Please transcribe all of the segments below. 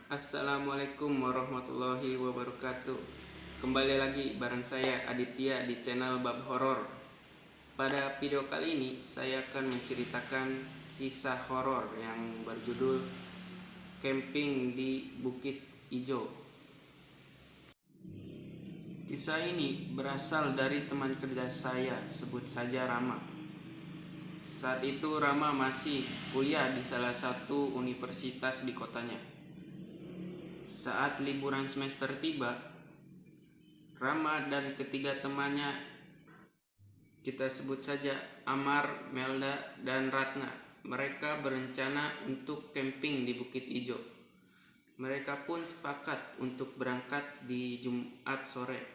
Assalamualaikum warahmatullahi wabarakatuh. Kembali lagi bareng saya Aditya di channel Bab Horor. Pada video kali ini saya akan menceritakan kisah horor yang berjudul Camping di Bukit Ijo. Kisah ini berasal dari teman kerja saya, sebut saja Rama. Saat itu Rama masih kuliah di salah satu universitas di kotanya. Saat liburan semester tiba, Rama dan ketiga temannya, kita sebut saja Amar, Melda, dan Ratna, mereka berencana untuk camping di Bukit Ijo. Mereka pun sepakat untuk berangkat di Jumat sore.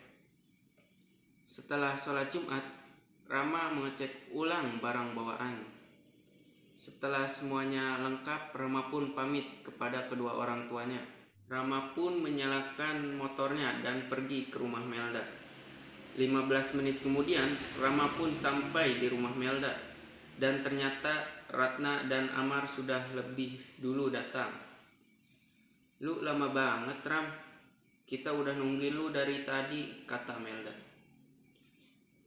Setelah sholat Jumat, Rama mengecek ulang barang bawaan. Setelah semuanya lengkap, Rama pun pamit kepada kedua orang tuanya. Rama pun menyalakan motornya dan pergi ke rumah Melda. 15 menit kemudian, Rama pun sampai di rumah Melda. Dan ternyata Ratna dan Amar sudah lebih dulu datang. "Lu lama banget, Ram. Kita udah nungguin lu dari tadi," kata Melda.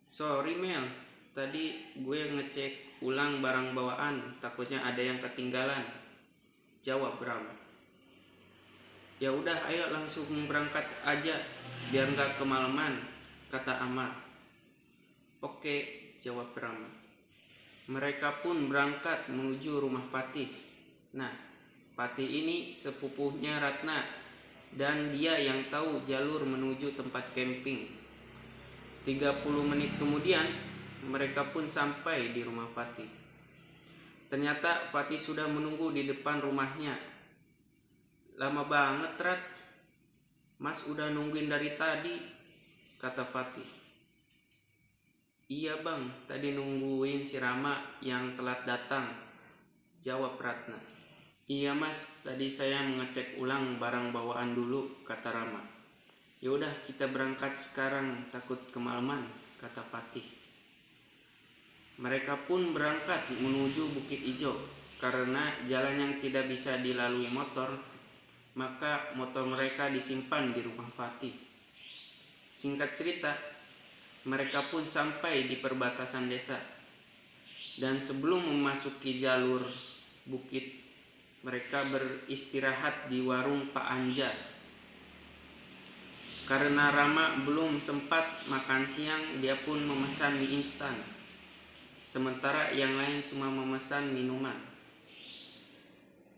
"Sorry Mel, tadi gue ngecek ulang barang bawaan, takutnya ada yang ketinggalan," jawab Ram. "Ya udah, ayo langsung berangkat aja biar nggak kemalaman," kata Amar. "Oke," jawab Rama. Mereka pun berangkat menuju rumah Patih. Nah, Patih ini sepupuhnya Ratna dan dia yang tahu jalur menuju tempat camping. 30 menit kemudian mereka pun sampai di rumah Patih. Ternyata Patih sudah menunggu di depan rumahnya. "Lama banget, Rat. Mas udah nungguin dari tadi," kata Fatih. "Iya bang, tadi nungguin si Rama yang telat datang," jawab Ratna. "Iya mas, tadi saya mengecek ulang barang bawaan dulu," kata Rama. "Ya udah, kita berangkat sekarang, takut kemalaman," kata Fatih. Mereka pun berangkat menuju Bukit Ijo. Karena jalan yang tidak bisa dilalui motor, maka motor mereka disimpan di rumah Fatih. Singkat cerita, mereka pun sampai di perbatasan desa. Dan sebelum memasuki jalur bukit, mereka beristirahat di warung Pak Anja. Karena Rama belum sempat makan siang, dia pun memesan mie instan. Sementara yang lain cuma memesan minuman.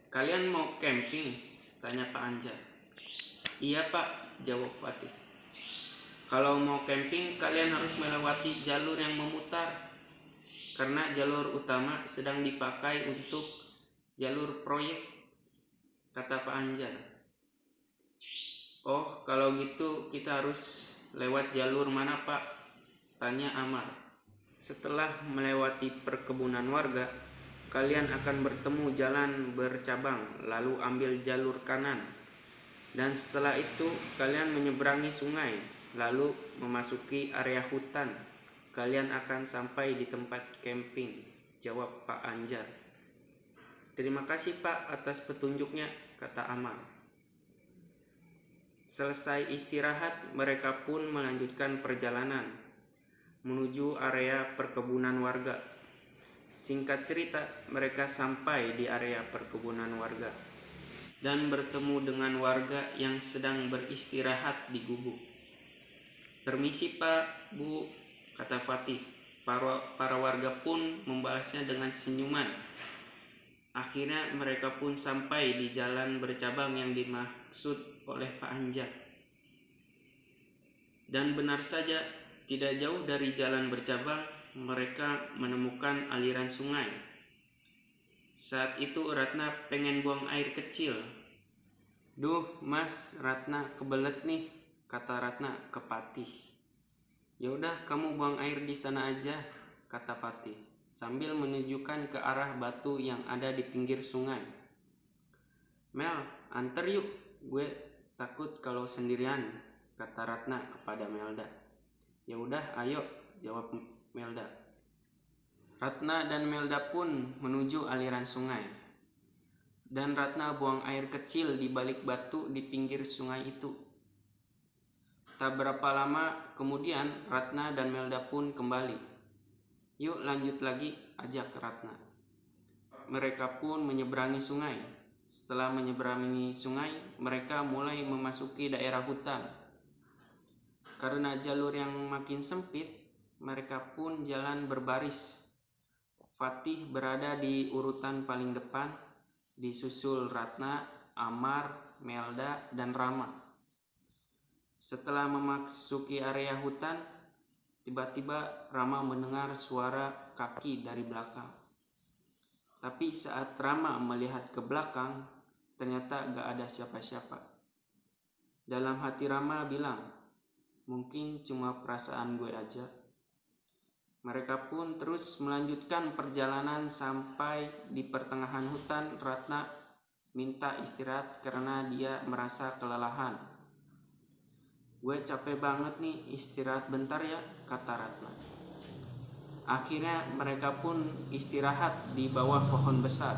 "Kalian mau camping?" tanya Pak Anja. "Iya Pak," jawab Fatih. "Kalau mau camping kalian harus melewati jalur yang memutar, karena jalur utama sedang dipakai untuk jalur proyek," kata Pak Anja. "Oh, kalau gitu kita harus lewat jalur mana Pak?" tanya Amar. "Setelah melewati perkebunan warga, kalian akan bertemu jalan bercabang, lalu ambil jalur kanan. Dan setelah itu kalian menyeberangi sungai, lalu memasuki area hutan. Kalian akan sampai di tempat camping," jawab Pak Anjar. "Terima kasih Pak atas petunjuknya," kata Amar. Selesai istirahat, mereka pun melanjutkan perjalanan menuju area perkebunan warga. Singkat cerita, mereka sampai di area perkebunan warga dan bertemu dengan warga yang sedang beristirahat di gubuk. "Permisi Pak, Bu," kata Fatih. Para warga pun membalasnya dengan senyuman. Akhirnya mereka pun sampai di jalan bercabang yang dimaksud oleh Pak Anja. Dan benar saja, tidak jauh dari jalan bercabang, mereka menemukan aliran sungai. Saat itu Ratna pengen buang air kecil. "Duh mas, Ratna kebelet nih," kata Ratna ke Patih. "Ya udah, kamu buang air di sana aja," kata Fatih sambil menunjukkan ke arah batu yang ada di pinggir sungai. "Mel, anter yuk, gue takut kalau sendirian," kata Ratna kepada Melda. "Ya udah, ayo," jawab Melda. Ratna dan Melda pun menuju aliran sungai. dan Ratna buang air kecil di balik batu di pinggir sungai itu. Tak berapa lama kemudian Ratna dan Melda pun kembali. Yuk lanjut lagi, ajak Ratna. Mereka pun menyeberangi sungai. Setelah menyeberangi sungai, mereka mulai memasuki daerah hutan. Karena jalur yang makin sempit, mereka pun jalan berbaris. Fatih berada di urutan paling depan, disusul Ratna, Amar, Melda, dan Rama. Setelah memasuki area hutan, tiba-tiba Rama mendengar suara kaki dari belakang. Tapi saat Rama melihat ke belakang, ternyata gak ada siapa-siapa. Dalam hati Rama bilang, mungkin cuma perasaan gue aja. Mereka pun terus melanjutkan perjalanan sampai di pertengahan hutan. Ratna minta istirahat karena dia merasa kelelahan. Gue capek banget nih, istirahat bentar ya, kata Ratna. Akhirnya mereka pun istirahat di bawah pohon besar.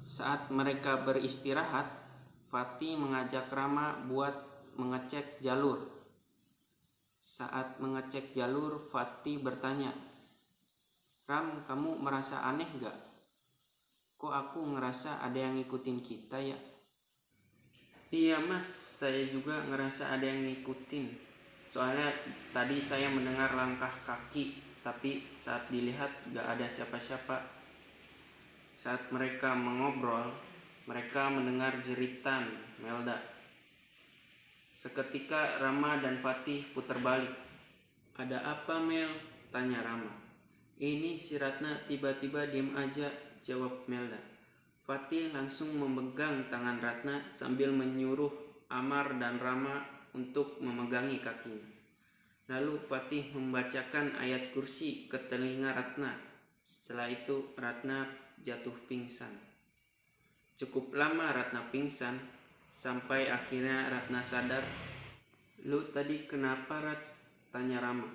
Saat mereka beristirahat, Fatih mengajak Rama buat mengecek jalur. Saat mengecek jalur, Fatih bertanya, Ram, kamu merasa aneh gak? Kok aku ngerasa ada yang ngikutin kita ya? Iya mas, saya juga ngerasa ada yang ngikutin. Soalnya tadi saya mendengar langkah kaki, tapi saat dilihat gak ada siapa-siapa. Saat mereka mengobrol, mereka mendengar jeritan Melda. Seketika Rama dan Fatih putar balik. Ada apa Mel? Tanya Rama. Ini si Ratna tiba-tiba diem aja, jawab Melda. Fatih langsung memegang tangan Ratna sambil menyuruh Amar dan Rama untuk memegangi kakinya. Lalu Fatih membacakan ayat kursi ke telinga Ratna. Setelah itu Ratna jatuh pingsan. Cukup lama Ratna pingsan sampai akhirnya Ratna sadar. Lu tadi kenapa Rat? Tanya Rama.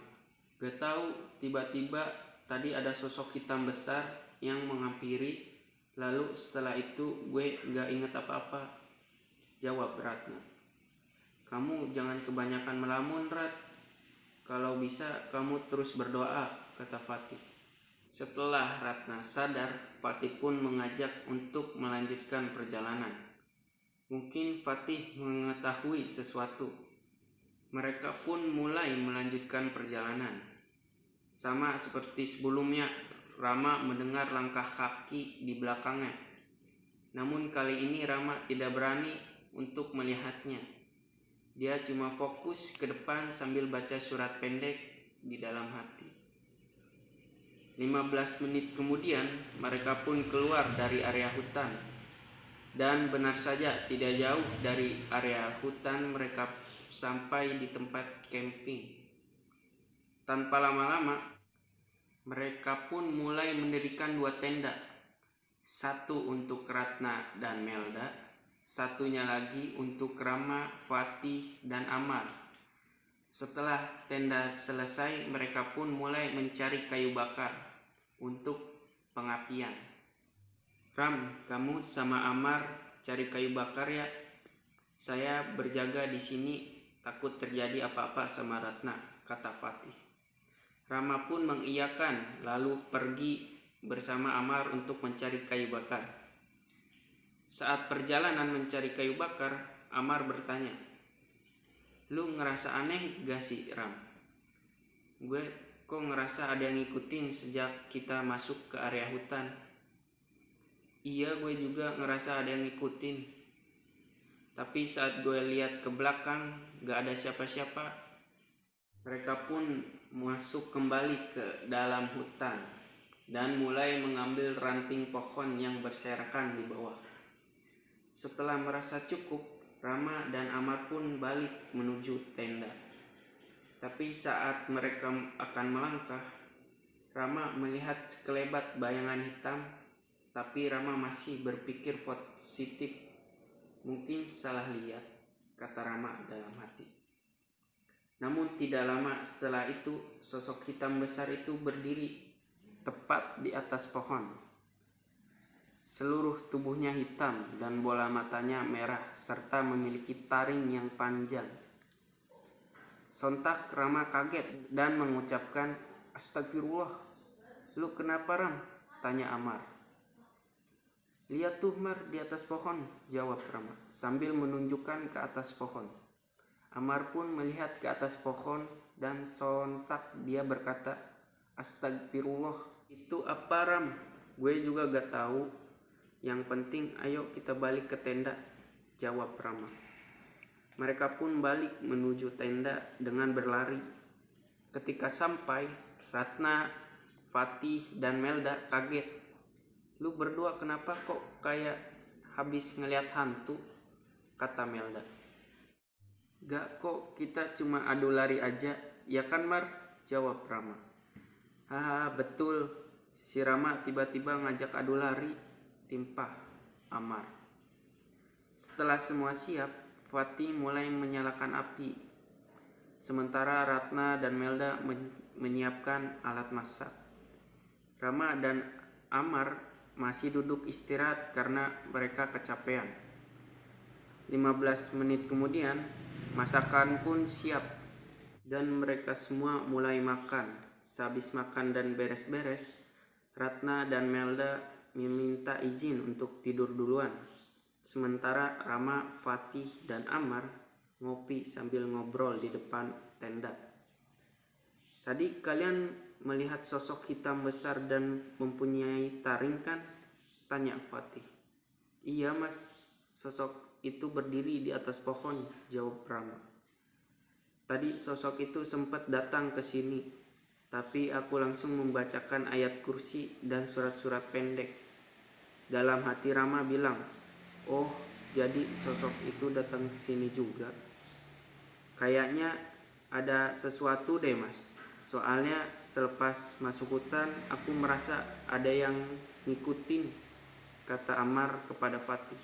Gak tahu, tiba-tiba tadi ada sosok hitam besar yang menghampiri. Lalu setelah itu gue gak inget apa-apa, jawab Ratna. Kamu jangan kebanyakan melamun Rat. Kalau bisa kamu terus berdoa, kata Fatih. Setelah Ratna sadar, Fatih pun mengajak untuk melanjutkan perjalanan. Mungkin Fatih mengetahui sesuatu. Mereka pun mulai melanjutkan perjalanan. Sama seperti sebelumnya, Rama mendengar langkah kaki di belakangnya. Namun kali ini Rama tidak berani untuk melihatnya. Dia cuma fokus ke depan sambil baca surat pendek di dalam hati. 15 menit kemudian mereka pun keluar dari area hutan. Dan benar saja tidak jauh dari area hutan mereka sampai di tempat camping. Tanpa lama-lama mereka pun mulai mendirikan 2 tenda. Satu untuk Ratna dan Melda, satunya lagi untuk Rama, Fatih, dan Amar. Setelah tenda selesai, mereka pun mulai mencari kayu bakar untuk pengapian. Ram, kamu sama Amar cari kayu bakar ya. Saya berjaga di sini, takut terjadi apa-apa sama Ratna, kata Fatih. Rama pun mengiyakan, lalu pergi bersama Amar untuk mencari kayu bakar. Saat perjalanan mencari kayu bakar, Amar bertanya, lu ngerasa aneh gak sih Ram? Gue kok ngerasa ada yang ngikutin sejak kita masuk ke area hutan. Iya, gue juga ngerasa ada yang ngikutin. Tapi saat gue lihat ke belakang, gak ada siapa-siapa. Mereka pun masuk kembali ke dalam hutan dan mulai mengambil ranting pohon yang berserakan di bawah. Setelah merasa cukup, Rama dan Amar pun balik menuju tenda. Tapi saat mereka akan melangkah, Rama melihat sekelebat bayangan hitam. Tapi Rama masih berpikir positif. Mungkin salah lihat, kata Rama dalam hati. Namun tidak lama setelah itu, sosok hitam besar itu berdiri tepat di atas pohon. Seluruh tubuhnya hitam dan bola matanya merah serta memiliki taring yang panjang. Sontak Rama kaget dan mengucapkan, "Astagfirullah, lu kenapa Ram?" tanya Amar. "Lihat tuh Mar di atas pohon," jawab Rama sambil menunjukkan ke atas pohon. Amar pun melihat ke atas pohon dan sontak dia berkata, "Astagfirullah, itu apa Ram? Gue juga gak tahu. Yang penting ayo kita balik ke tenda," jawab Rama. Mereka pun balik menuju tenda dengan berlari. Ketika sampai, Ratna, Fatih, dan Melda kaget. "Lu berdua kenapa kok kayak habis ngeliat hantu?" kata Melda. "Gak kok, kita cuma adu lari aja, ya kan Mar?" jawab Rama. "Haha, betul. Si Rama tiba-tiba ngajak adu lari," timpah Amar. Setelah semua siap, Fatih mulai menyalakan api. Sementara Ratna dan Melda menyiapkan alat masak. Rama dan Amar masih duduk istirahat karena mereka kecapean. 15 menit kemudian, masakan pun siap dan mereka semua mulai makan. Sehabis makan dan beres-beres, Ratna dan Melda meminta izin untuk tidur duluan. Sementara Rama, Fatih, dan Amar ngopi sambil ngobrol di depan tenda. "Tadi kalian melihat sosok hitam besar dan mempunyai taring kan?" tanya Fatih. "Iya Mas, sosok itu berdiri di atas pohon," jawab Rama. "Tadi sosok itu sempat datang ke sini, tapi aku langsung membacakan ayat kursi dan surat-surat pendek." Dalam hati Rama bilang, "Oh, jadi sosok itu datang ke sini juga. Kayaknya ada sesuatu deh Mas. Soalnya selepas masuk hutan aku merasa ada yang ngikutin," kata Amar kepada Fatih.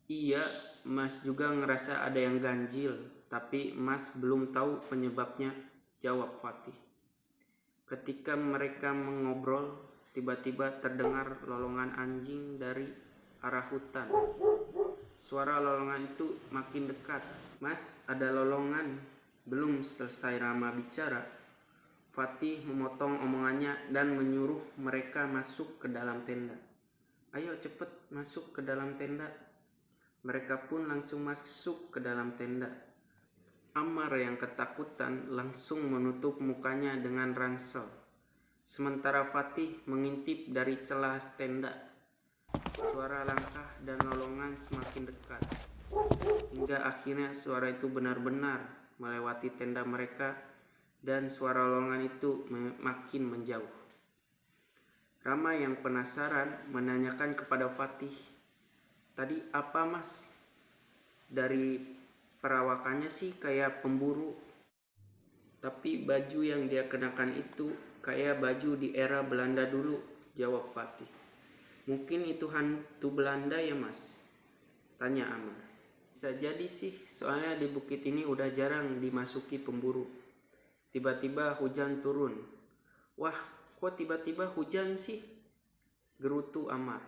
"Iya, Mas juga ngerasa ada yang ganjil, tapi Mas belum tahu penyebabnya," jawab Fatih. Ketika mereka mengobrol, tiba-tiba terdengar lolongan anjing dari arah hutan. Suara lolongan itu makin dekat. "Mas, ada lolongan." Belum selesai Rama bicara, Fatih memotong omongannya dan menyuruh mereka masuk ke dalam tenda. "Ayo cepet masuk ke dalam tenda." Mereka pun langsung masuk ke dalam tenda. Amar yang ketakutan langsung menutup mukanya dengan ransel. Sementara Fatih mengintip dari celah tenda. Suara langkah dan lolongan semakin dekat. Hingga akhirnya suara itu benar-benar melewati tenda mereka dan suara lolongan itu makin menjauh. Rama yang penasaran menanyakan kepada Fatih, "Tadi apa Mas? Dari perawakannya sih kayak pemburu. Tapi baju yang dia kenakan itu kayak baju di era Belanda dulu," jawab Fatih. "Mungkin itu hantu Belanda ya Mas?" tanya Amar. "Bisa jadi sih, soalnya di bukit ini udah jarang dimasuki pemburu." Tiba-tiba hujan turun. "Wah, kok tiba-tiba hujan sih?" gerutu Amar.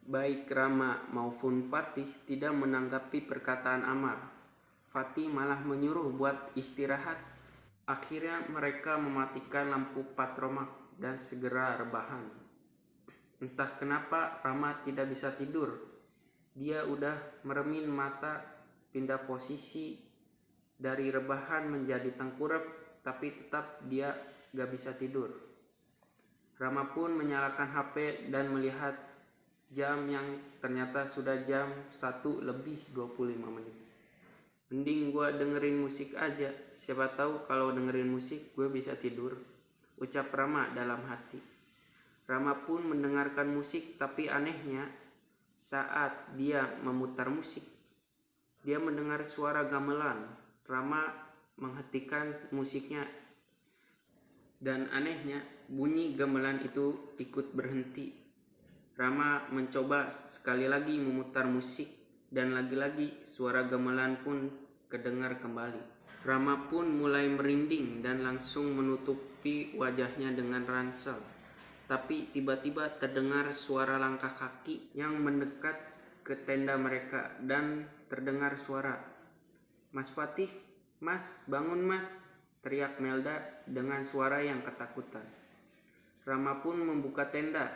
Baik Rama maupun Fatih tidak menanggapi perkataan Amar. Fatih malah menyuruh buat istirahat. Akhirnya mereka mematikan lampu patromak dan segera rebahan. Entah kenapa Rama tidak bisa tidur. Dia udah meremin mata, pindah posisi dari rebahan menjadi tengkurap, tapi tetap dia gak bisa tidur. Rama pun menyalakan HP dan melihat jam yang ternyata sudah jam 1:25. "Mending gue dengerin musik aja, siapa tahu kalau dengerin musik gue bisa tidur," ucap Rama dalam hati. Rama pun mendengarkan musik, tapi anehnya saat dia memutar musik, dia mendengar suara gamelan. Rama menghentikan musiknya dan anehnya bunyi gamelan itu ikut berhenti. Rama mencoba sekali lagi memutar musik dan lagi-lagi suara gamelan pun kedengar kembali. Rama pun mulai merinding dan langsung menutupi wajahnya dengan ransel. Tapi tiba-tiba terdengar suara langkah kaki yang mendekat ke tenda mereka dan terdengar suara, "Mas Fatih, Mas, bangun Mas," teriak Melda dengan suara yang ketakutan. Rama pun membuka tenda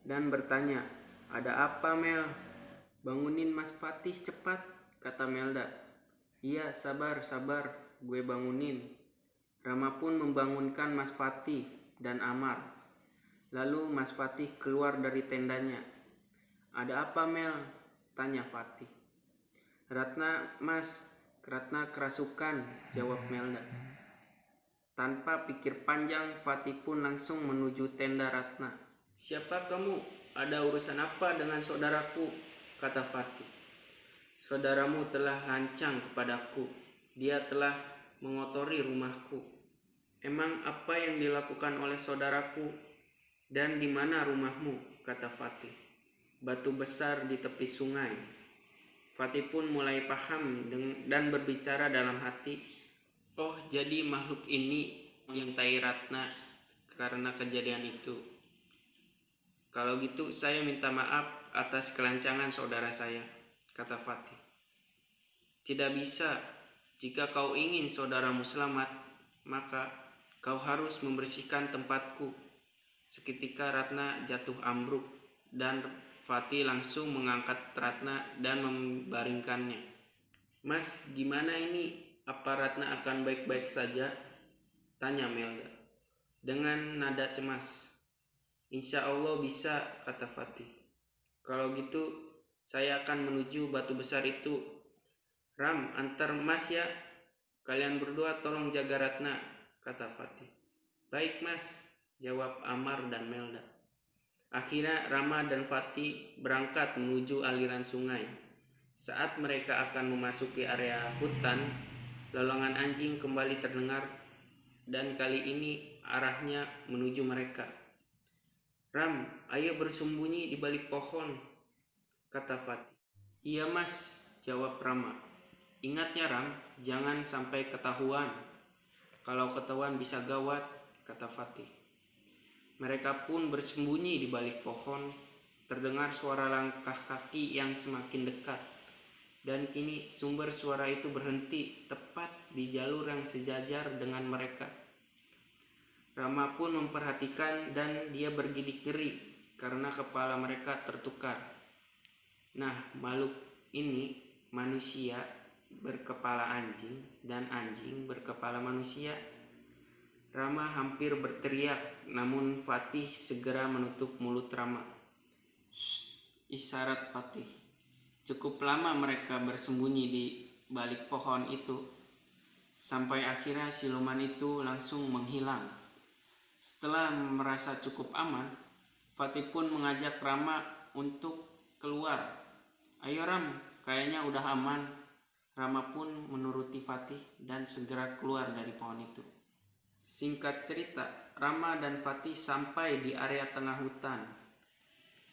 dan bertanya, "Ada apa Mel?" "Bangunin Mas Fatih cepat," kata Melda. "Iya, sabar, gue bangunin." Rama pun membangunkan Mas Fatih dan Amar. Lalu Mas Fatih keluar dari tendanya. "Ada apa Mel?" tanya Fatih. "Ratna Mas, Ratna kerasukan," jawab Melda. Tanpa pikir panjang, Fatih pun langsung menuju tenda Ratna. "Siapa kamu? Ada urusan apa dengan saudaraku?" kata Fatih. "Saudaramu telah lancang kepadaku. Dia telah mengotori rumahku." "Emang apa yang dilakukan oleh saudaraku? Dan di mana rumahmu?" kata Fatih. "Batu besar di tepi sungai." Fatih pun mulai paham dan berbicara dalam hati, "Oh, jadi makhluk ini yang mengintai Ratna karena kejadian itu. Kalau gitu saya minta maaf atas kelancangan saudara saya," kata Fatih. "Tidak bisa. Jika kau ingin saudaramu selamat, maka kau harus membersihkan tempatku." Seketika Ratna jatuh ambruk dan Fatih langsung mengangkat Ratna dan membaringkannya. "Mas, gimana ini? Apa Ratna akan baik-baik saja?" tanya Melda dengan nada cemas. "Insya Allah bisa," kata Fatih. "Kalau gitu saya akan menuju batu besar itu. Ram, antar Mas ya. Kalian berdua tolong jaga Ratna," kata Fatih. "Baik Mas," jawab Amar dan Melda. Akhirnya Rama dan Fatih berangkat menuju aliran sungai. Saat mereka akan memasuki area hutan, lolongan anjing kembali terdengar dan kali ini arahnya menuju mereka. "Ram, ayo bersembunyi di balik pohon," kata Fatih. "Iya Mas," jawab Rama. "Ingat ya Ram, jangan sampai ketahuan. Kalau ketahuan bisa gawat," kata Fatih. Mereka pun bersembunyi di balik pohon. Terdengar suara langkah kaki yang semakin dekat. Dan kini sumber suara itu berhenti tepat di jalur yang sejajar dengan mereka. Rama pun memperhatikan dan dia bergidik ngeri karena kepala mereka tertukar. Nah, makhluk ini manusia berkepala anjing dan anjing berkepala manusia. Rama hampir berteriak, namun Fatih segera menutup mulut Rama. "Shh," isyarat Fatih. Cukup lama mereka bersembunyi di balik pohon itu, sampai akhirnya siluman itu langsung menghilang. Setelah merasa cukup aman, Fatih pun mengajak Rama untuk keluar. "Ayo Ram, kayaknya udah aman." Rama pun menuruti Fatih dan segera keluar dari pohon itu. Singkat cerita, Rama dan Fatih sampai di area tengah hutan.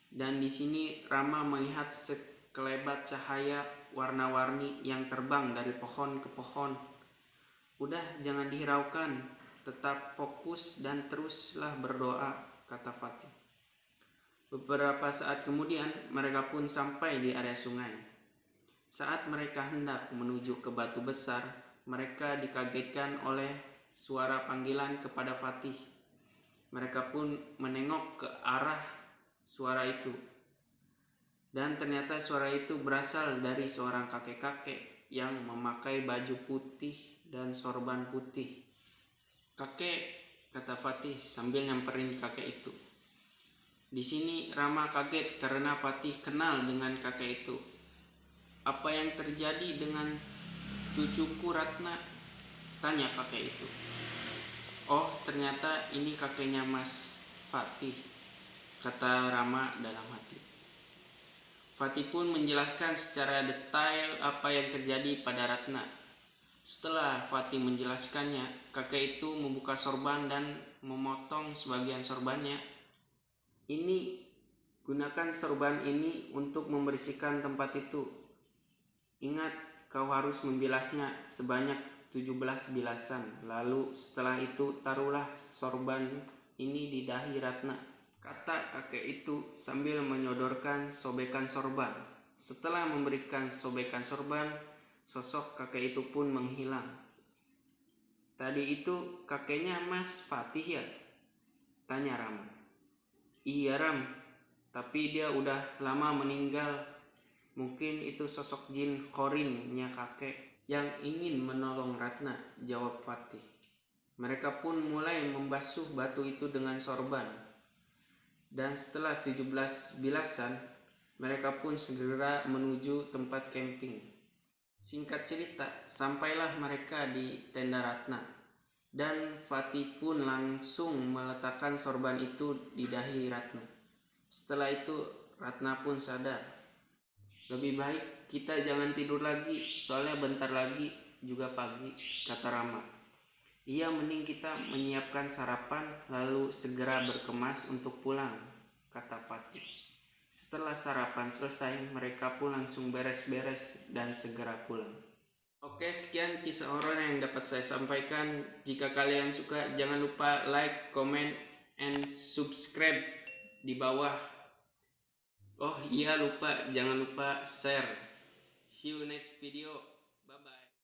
Dan di sini Rama melihat sekelebat cahaya warna-warni yang terbang dari pohon ke pohon. "Udah, jangan dihiraukan, tetap fokus dan teruslah berdoa," kata Fatih. Beberapa saat kemudian, mereka pun sampai di area sungai. Saat mereka hendak menuju ke batu besar, mereka dikagetkan oleh suara panggilan kepada Fatih. Mereka pun menengok ke arah suara itu. Dan ternyata suara itu berasal dari seorang kakek-kakek yang memakai baju putih dan sorban putih. "Kakek," kata Fatih sambil nyamperin kakek itu. Di sini Rama kaget karena Fatih kenal dengan kakek itu. "Apa yang terjadi dengan cucuku Ratna?" tanya kakek itu. "Oh, ternyata ini kakeknya Mas Fatih," kata Rama dalam hati. Fatih pun menjelaskan secara detail apa yang terjadi pada Ratna. Setelah Fatih menjelaskannya, kakek itu membuka sorban dan memotong sebagian sorbannya. "Ini, gunakan sorban ini untuk membersihkan tempat itu. Ingat, kau harus membilasnya sebanyak 17 bilasan. Lalu setelah itu taruhlah sorban ini di dahi Ratna," kata kakek itu sambil menyodorkan sobekan sorban. Setelah memberikan sobekan sorban, sosok kakek itu pun menghilang. Tadi itu kakeknya Mas Fatih ya? Tanya Rama. Iya Ram, tapi dia udah lama meninggal. Mungkin itu sosok jin Khorinnya kakek yang ingin menolong Ratna, jawab Fatih. Mereka pun mulai membasuh batu itu dengan sorban. Dan setelah 17 bilasan, mereka pun segera menuju tempat camping. Singkat cerita, sampailah mereka di tenda Ratna. Dan Fatih pun langsung meletakkan sorban itu di dahi Ratna. Setelah itu, Ratna pun sadar. Lebih baik kita jangan tidur lagi, soalnya bentar lagi juga pagi, kata Rama. Iya, mending kita menyiapkan sarapan lalu segera berkemas untuk pulang, kata Fatih. Setelah sarapan selesai, mereka pun langsung beres-beres dan segera pulang. Oke, sekian kisah horor yang dapat saya sampaikan. Jika kalian suka, jangan lupa like, comment, and subscribe di bawah. Oh iya, jangan lupa share. See you next video. Bye-bye.